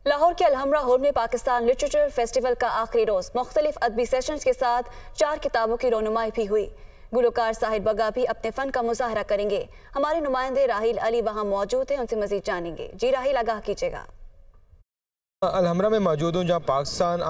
लाहौर के अलहमरा हॉल में Pakistan literature festival का आखिरी रोज मुख्तलिफ अदबी सेशंस के साथ 4 किताबों की रौनुमाई भी हुई। गुलकार साहिद बगा भी अपने फन का मुजाहरा करेंगे। हमारे नुमाइंदे राहिल अली वहां मौजूद हैं, उनसे मजीद जानेंगे। जी राहिल, आगाह कीजिएगा। अलहमरा में मौजूद हूँ जहाँ पाकिस्तान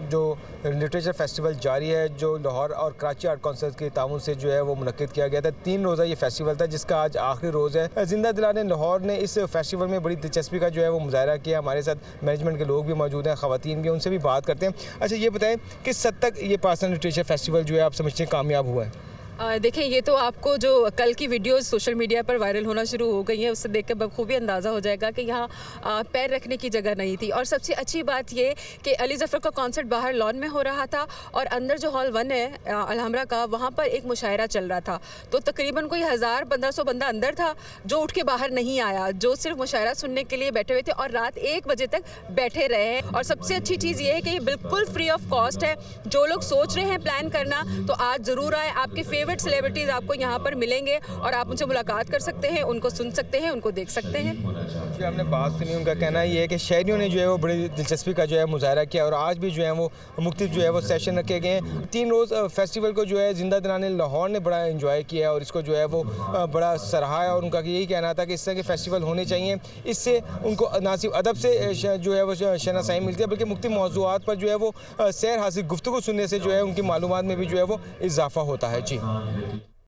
जो लिटरेचर फेस्टिवल जारी है, जो लाहौर और कराची आर्ट काउंसिल के ताउन से जो है वो मुनक्किद किया गया था। 3 रोज़ा ये फेस्टिवल था जिसका आज आखिरी रोज़ है। जिंदा दिलाने लाहौर ने इस फेस्टिवल में बड़ी दिलचस्पी का जो है वो मुजाहरा किया। हमारे साथ मैनेजमेंट के लोग भी मौजूद हैं, ख़वातीन भी, उनसे भी बात करते हैं। अच्छा, ये बताएं किस हद तक ये पाकिस्तान लिटरेचर फेस्टिवल जो है आप समझते हैं कामयाब हुआ है? देखें, ये तो आपको जो कल की वीडियोस सोशल मीडिया पर वायरल होना शुरू हो गई हैं उससे देखकर बखूबी अंदाज़ा हो जाएगा कि यहाँ पैर रखने की जगह नहीं थी। और सबसे अच्छी बात ये कि अली ज़फ़र का कॉन्सर्ट बाहर लॉन में हो रहा था और अंदर जो हॉल 1 है अलहमरा का, वहाँ पर एक मुशायरा चल रहा था। तो तकरीबन कोई 1000-1500 बंदा अंदर था जो उठ के बाहर नहीं आया, जो सिर्फ मुशायरा सुनने के लिए बैठे हुए थे और रात 1 बजे तक बैठे रहे। और सबसे अच्छी चीज़ ये है कि ये बिल्कुल फ्री ऑफ कॉस्ट है। जो लोग सोच रहे हैं प्लान करना तो आज ज़रूर आए। आपके फेवरेट सेलिब्रिटीज़ आपको यहाँ पर मिलेंगे और आप उनसे मुलाकात कर सकते हैं, उनको सुन सकते हैं, उनको देख सकते हैं। जी, आपने बात सुनी, उनका कहना ये है कि शहरियों ने जो है वो बड़ी दिलचस्पी का जो है मुजाहरा किया और आज भी जो है वो मुख्तलिफ जो है वो सेशन रखे गए हैं। 3 रोज़ फेस्टिवल को जो है जिंदा दिलाने लाहौर ने बड़ा इंजॉय किया और इसको जो है वो बड़ा सराहा है और उनका यही कहना था कि इस तरह के फेस्टिवल होने चाहिए। इससे उनको ना सिर्फ अदब से जो है वो शनासाई मिलती है बल्कि मुख्तलिफ मौज़ूआत पर जो है वो सैर हासिल गुफ्तगू सुनने से जो है उनकी मालूमात में भी जो है वो इजाफा होता है। जी।